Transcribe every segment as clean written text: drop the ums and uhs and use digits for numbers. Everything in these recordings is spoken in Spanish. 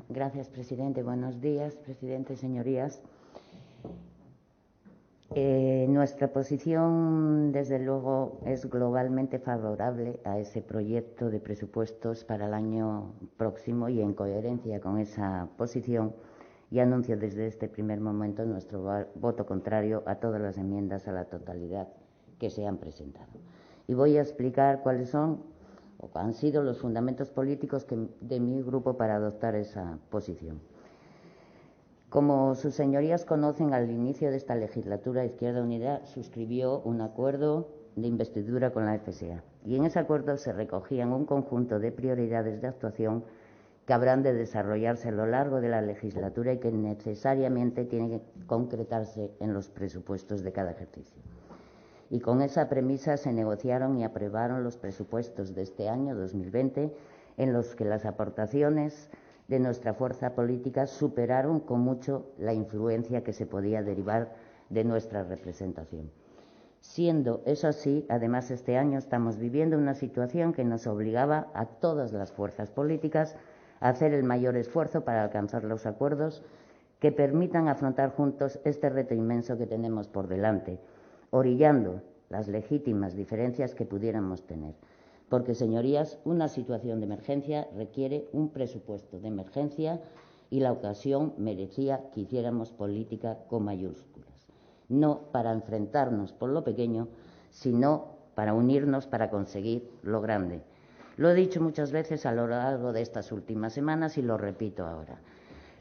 Gracias, presidente. Buenos días, presidente, señorías. Nuestra posición, desde luego, es globalmente favorable a ese proyecto de presupuestos para el año próximo y en coherencia con esa posición, y anuncio desde este primer momento nuestro voto contrario a todas las enmiendas a la totalidad que se han presentado. Y voy a explicar cuáles son o han sido los fundamentos políticos de mi grupo para adoptar esa posición. Como sus señorías conocen, al inicio de esta legislatura, Izquierda Unida suscribió un acuerdo de investidura con la FSA, y en ese acuerdo se recogían un conjunto de prioridades de actuación que habrán de desarrollarse a lo largo de la legislatura y que necesariamente tienen que concretarse en los presupuestos de cada ejercicio. Y con esa premisa se negociaron y aprobaron los presupuestos de este año 2020, en los que las aportaciones de nuestra fuerza política superaron con mucho la influencia que se podía derivar de nuestra representación. Siendo eso así, además este año estamos viviendo una situación que nos obligaba a todas las fuerzas políticas a hacer el mayor esfuerzo para alcanzar los acuerdos que permitan afrontar juntos este reto inmenso que tenemos por delante, orillando las legítimas diferencias que pudiéramos tener. Porque, señorías, una situación de emergencia requiere un presupuesto de emergencia y la ocasión merecía que hiciéramos política con mayúsculas. No para enfrentarnos por lo pequeño, sino para unirnos para conseguir lo grande. Lo he dicho muchas veces a lo largo de estas últimas semanas y lo repito ahora.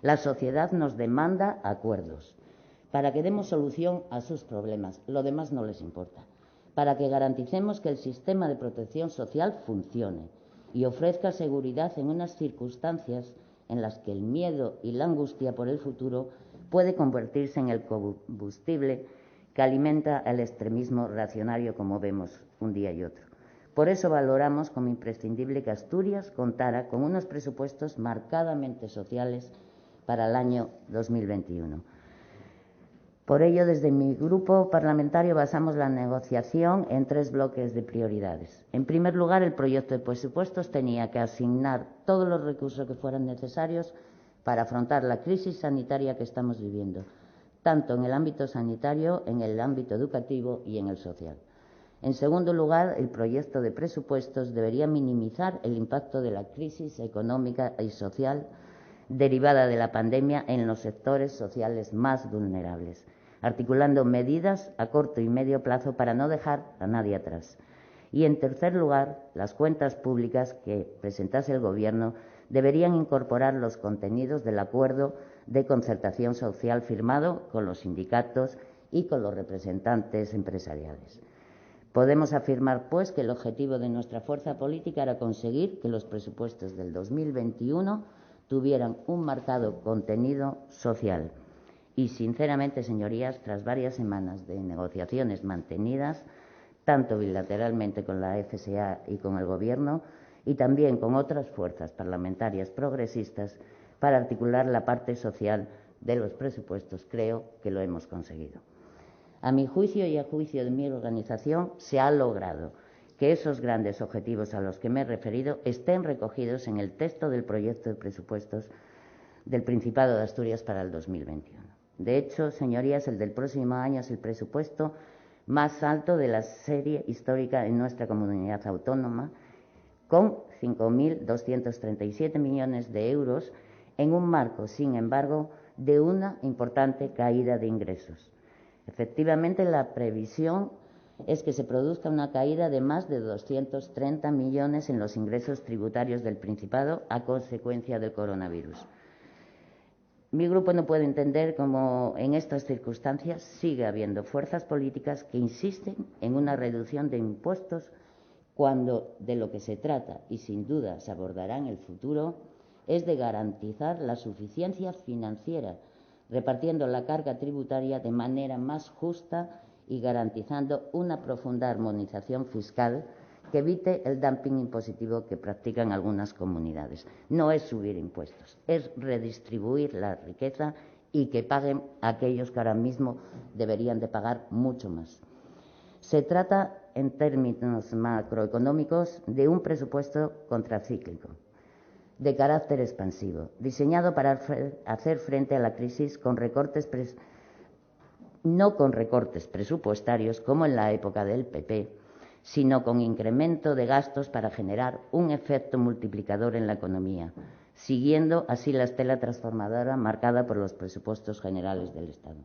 La sociedad nos demanda acuerdos para que demos solución a sus problemas. Lo demás no les importa. Para que garanticemos que el sistema de protección social funcione y ofrezca seguridad en unas circunstancias en las que el miedo y la angustia por el futuro puede convertirse en el combustible que alimenta el extremismo reaccionario, como vemos un día y otro. Por eso valoramos como imprescindible que Asturias contara con unos presupuestos marcadamente sociales para el año 2021. Por ello, desde mi grupo parlamentario basamos la negociación en 3 bloques de prioridades. En primer lugar, el proyecto de presupuestos tenía que asignar todos los recursos que fueran necesarios para afrontar la crisis sanitaria que estamos viviendo, tanto en el ámbito sanitario, en el ámbito educativo y en el social. En segundo lugar, el proyecto de presupuestos debería minimizar el impacto de la crisis económica y social derivada de la pandemia en los sectores sociales más vulnerables, articulando medidas a corto y medio plazo para no dejar a nadie atrás. Y en tercer lugar, las cuentas públicas que presentase el Gobierno deberían incorporar los contenidos del acuerdo de concertación social firmado con los sindicatos y con los representantes empresariales. Podemos afirmar, pues, que el objetivo de nuestra fuerza política era conseguir que los presupuestos del 2021 tuvieran un marcado contenido social. Y, sinceramente, señorías, tras varias semanas de negociaciones mantenidas, tanto bilateralmente con la FSA y con el Gobierno, y también con otras fuerzas parlamentarias progresistas, para articular la parte social de los presupuestos, creo que lo hemos conseguido. A mi juicio y a juicio de mi organización, se ha logrado que esos grandes objetivos a los que me he referido estén recogidos en el texto del proyecto de presupuestos del Principado de Asturias para el 2021. De hecho, señorías, el del próximo año es el presupuesto más alto de la serie histórica en nuestra comunidad autónoma, con 5.237 millones de euros en un marco, sin embargo, de una importante caída de ingresos. Efectivamente, la previsión es que se produzca una caída de más de 230 millones en los ingresos tributarios del Principado a consecuencia del coronavirus. Mi grupo no puede entender cómo en estas circunstancias sigue habiendo fuerzas políticas que insisten en una reducción de impuestos cuando de lo que se trata, y sin duda se abordará en el futuro, es de garantizar la suficiencia financiera, repartiendo la carga tributaria de manera más justa y garantizando una profunda armonización fiscal que evite el dumping impositivo que practican algunas comunidades. No es subir impuestos, es redistribuir la riqueza y que paguen aquellos que ahora mismo deberían de pagar mucho más. Se trata, en términos macroeconómicos, de un presupuesto contracíclico. de carácter expansivo, diseñado para hacer frente a la crisis no con recortes presupuestarios como en la época del PP, sino con incremento de gastos para generar un efecto multiplicador en la economía, siguiendo así la estela transformadora marcada por los presupuestos generales del Estado.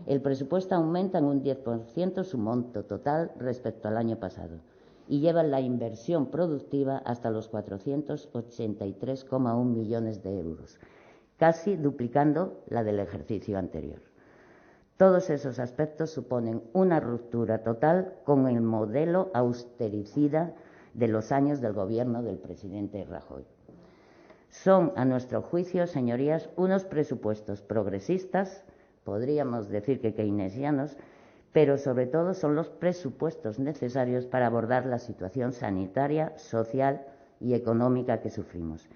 El presupuesto aumenta en un 10% su monto total respecto al año pasado y lleva la inversión productiva hasta los 483,1 millones de euros, casi duplicando la del ejercicio anterior. Todos esos aspectos suponen una ruptura total con el modelo austericida de los años del gobierno del presidente Rajoy. Son, a nuestro juicio, señorías, unos presupuestos progresistas, podríamos decir que keynesianos, pero sobre todo son los presupuestos necesarios para abordar la situación sanitaria, social y económica que sufrimos.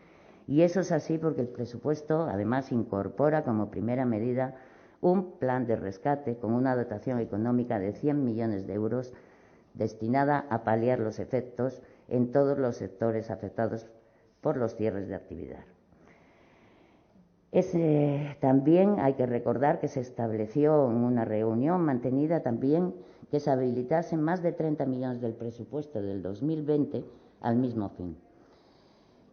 Y eso es así porque el presupuesto, además, incorpora como primera medida un plan de rescate con una dotación económica de 100 millones de euros destinada a paliar los efectos en todos los sectores afectados por los cierres de actividad. También hay que recordar que se estableció en una reunión mantenida también que se habilitasen más de 30 millones del presupuesto del 2020 al mismo fin.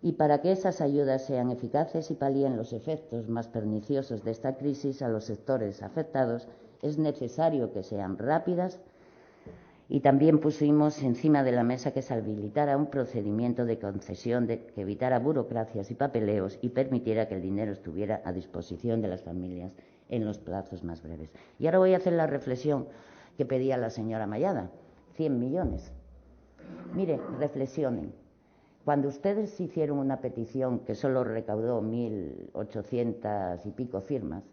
Y para que esas ayudas sean eficaces y palíen los efectos más perniciosos de esta crisis a los sectores afectados, es necesario que sean rápidas. Y también pusimos encima de la mesa que se habilitara un procedimiento de concesión que evitara burocracias y papeleos y permitiera que el dinero estuviera a disposición de las familias en los plazos más breves. Y ahora voy a hacer la reflexión que pedía la señora Mallada, 100 millones. Mire, reflexionen. Cuando ustedes hicieron una petición que solo recaudó 1.800 y pico firmas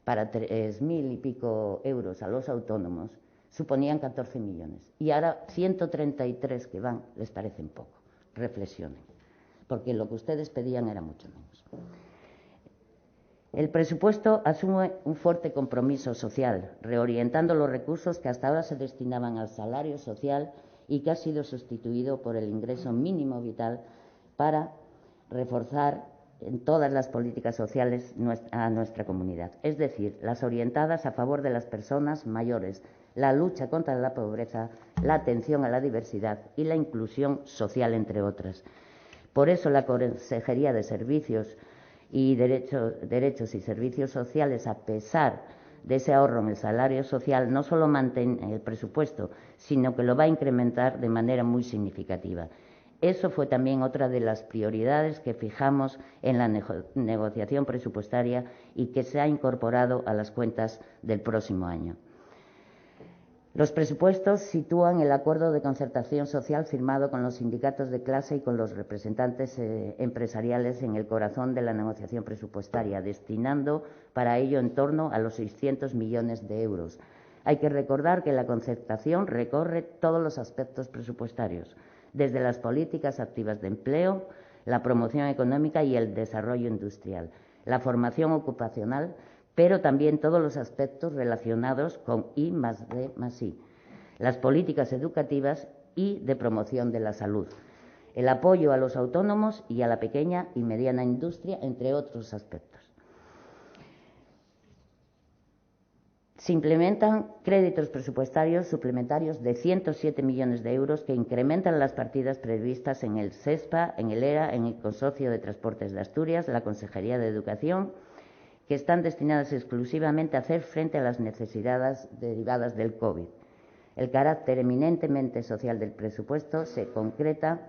para 3.000 y pico euros a los autónomos, suponían 14 millones. Y ahora 133 que van, les parecen poco. Reflexionen, porque lo que ustedes pedían era mucho menos. El presupuesto asume un fuerte compromiso social, reorientando los recursos que hasta ahora se destinaban al salario social y que ha sido sustituido por el ingreso mínimo vital para reforzar en todas las políticas sociales a nuestra comunidad, es decir, las orientadas a favor de las personas mayores, la lucha contra la pobreza, la atención a la diversidad y la inclusión social, entre otras. Por eso la Consejería de Servicios y Derechos y Servicios Sociales, a pesar de ese ahorro en el salario social, no solo mantiene el presupuesto, sino que lo va a incrementar de manera muy significativa. Eso fue también otra de las prioridades que fijamos en la negociación presupuestaria y que se ha incorporado a las cuentas del próximo año. Los presupuestos sitúan el acuerdo de concertación social firmado con los sindicatos de clase y con los representantes empresariales en el corazón de la negociación presupuestaria, destinando para ello en torno a los 600 millones de euros. Hay que recordar que la concertación recorre todos los aspectos presupuestarios, desde las políticas activas de empleo, la promoción económica y el desarrollo industrial, la formación ocupacional, pero también todos los aspectos relacionados con I+D+I, las políticas educativas y de promoción de la salud, el apoyo a los autónomos y a la pequeña y mediana industria, entre otros aspectos. Se implementan créditos presupuestarios suplementarios de 107 millones de euros que incrementan las partidas previstas en el SESPA, en el ERA, en el Consorcio de Transportes de Asturias, la Consejería de Educación, que están destinadas exclusivamente a hacer frente a las necesidades derivadas del COVID. El carácter eminentemente social del presupuesto se concreta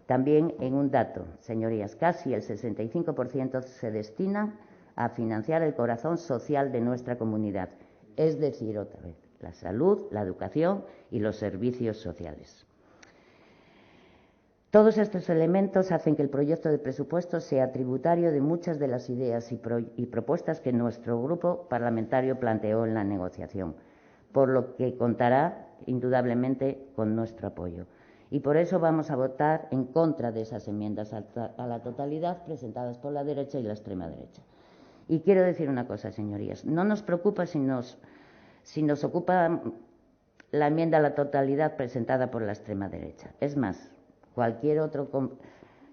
también en un dato, señorías: casi el 65% se destina a financiar el corazón social de nuestra comunidad, es decir, otra vez, la salud, la educación y los servicios sociales. Todos estos elementos hacen que el proyecto de presupuesto sea tributario de muchas de las ideas y propuestas que nuestro grupo parlamentario planteó en la negociación, por lo que contará indudablemente con nuestro apoyo. Y por eso vamos a votar en contra de esas enmiendas a la totalidad presentadas por la derecha y la extrema derecha. Y quiero decir una cosa, señorías, no nos preocupa si nos ocupa la enmienda a la totalidad presentada por la extrema derecha. Es más, cualquier otro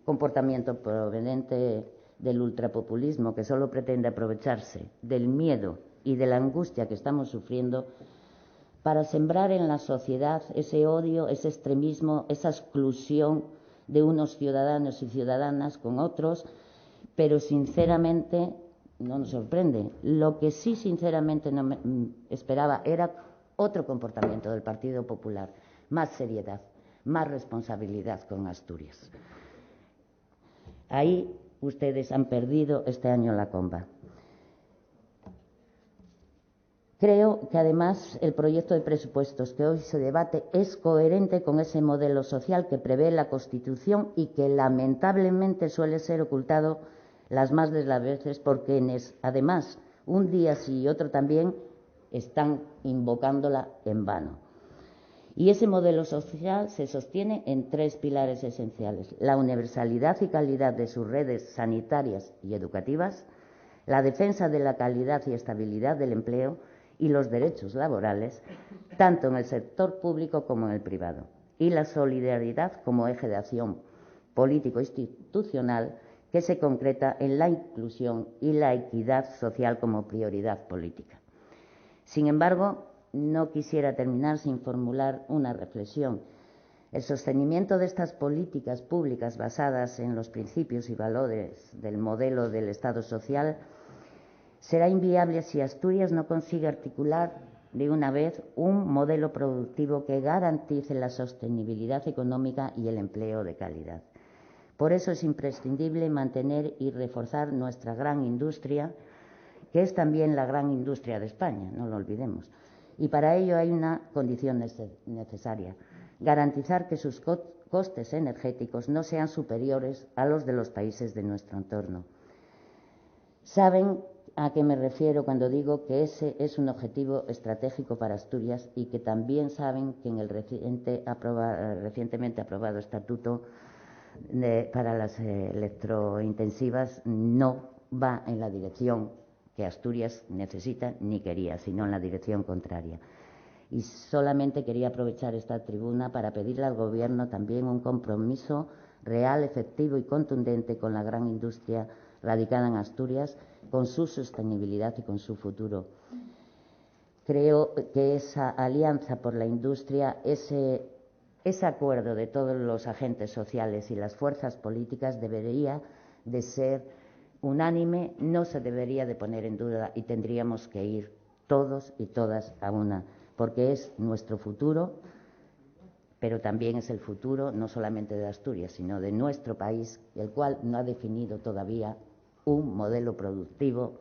comportamiento proveniente del ultrapopulismo que solo pretende aprovecharse del miedo y de la angustia que estamos sufriendo para sembrar en la sociedad ese odio, ese extremismo, esa exclusión de unos ciudadanos y ciudadanas con otros, pero sinceramente no nos sorprende. Lo que sí sinceramente no me esperaba era otro comportamiento del Partido Popular, más seriedad, más responsabilidad con Asturias. Ahí ustedes han perdido este año la comba. Creo que además el proyecto de presupuestos que hoy se debate es coherente con ese modelo social que prevé la Constitución y que lamentablemente suele ser ocultado las más de las veces por quienes, además, un día sí y otro también, están invocándola en vano. Y ese modelo social se sostiene en tres pilares esenciales: la universalidad y calidad de sus redes sanitarias y educativas, la defensa de la calidad y estabilidad del empleo y los derechos laborales, tanto en el sector público como en el privado, y la solidaridad como eje de acción político-institucional que se concreta en la inclusión y la equidad social como prioridad política. Sin embargo, no quisiera terminar sin formular una reflexión. El sostenimiento de estas políticas públicas basadas en los principios y valores del modelo del Estado social será inviable si Asturias no consigue articular de una vez un modelo productivo que garantice la sostenibilidad económica y el empleo de calidad. Por eso es imprescindible mantener y reforzar nuestra gran industria, que es también la gran industria de España, no lo olvidemos. Y para ello hay una condición necesaria: garantizar que sus costes energéticos no sean superiores a los de los países de nuestro entorno. Saben a qué me refiero cuando digo que ese es un objetivo estratégico para Asturias, y que también saben que en el recientemente aprobado Estatuto para las electrointensivas no va en la dirección que Asturias necesita ni quería, sino en la dirección contraria. Y solamente quería aprovechar esta tribuna para pedirle al Gobierno también un compromiso real, efectivo y contundente con la gran industria radicada en Asturias, con su sostenibilidad y con su futuro. Creo que esa alianza por la industria, ese acuerdo de todos los agentes sociales y las fuerzas políticas debería de ser unánime, no se debería de poner en duda, y tendríamos que ir todos y todas a una, porque es nuestro futuro, pero también es el futuro no solamente de Asturias, sino de nuestro país, el cual no ha definido todavía un modelo productivo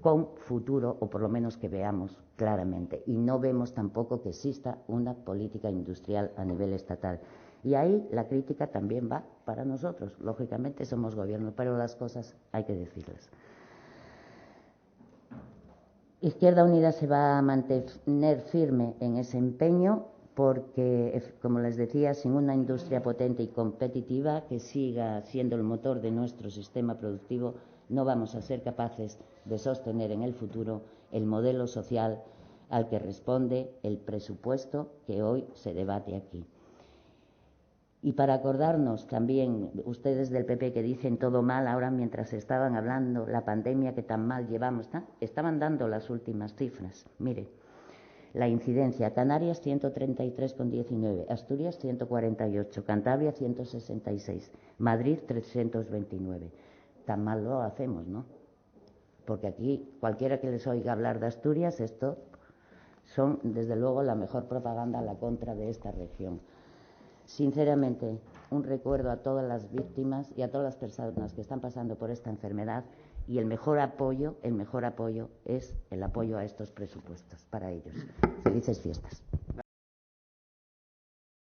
con futuro, o por lo menos que veamos claramente. Y no vemos tampoco que exista una política industrial a nivel estatal. Y ahí la crítica también va para nosotros. Lógicamente somos gobierno, pero las cosas hay que decirlas. Izquierda Unida se va a mantener firme en ese empeño porque, como les decía, sin una industria potente y competitiva que siga siendo el motor de nuestro sistema productivo, no vamos a ser capaces de sostener en el futuro el modelo social al que responde el presupuesto que hoy se debate aquí. Y para acordarnos también, ustedes del PP que dicen todo mal, ahora mientras estaban hablando la pandemia que tan mal llevamos, estaban dando las últimas cifras. Mire, la incidencia: Canarias 133,19, Asturias 148, Cantabria 166, Madrid 329. Tan mal lo hacemos, ¿no? Porque aquí cualquiera que les oiga hablar de Asturias, esto son desde luego la mejor propaganda a la contra de esta región. Sinceramente, un recuerdo a todas las víctimas y a todas las personas que están pasando por esta enfermedad, y el mejor apoyo es el apoyo a estos presupuestos para ellos. Felices fiestas.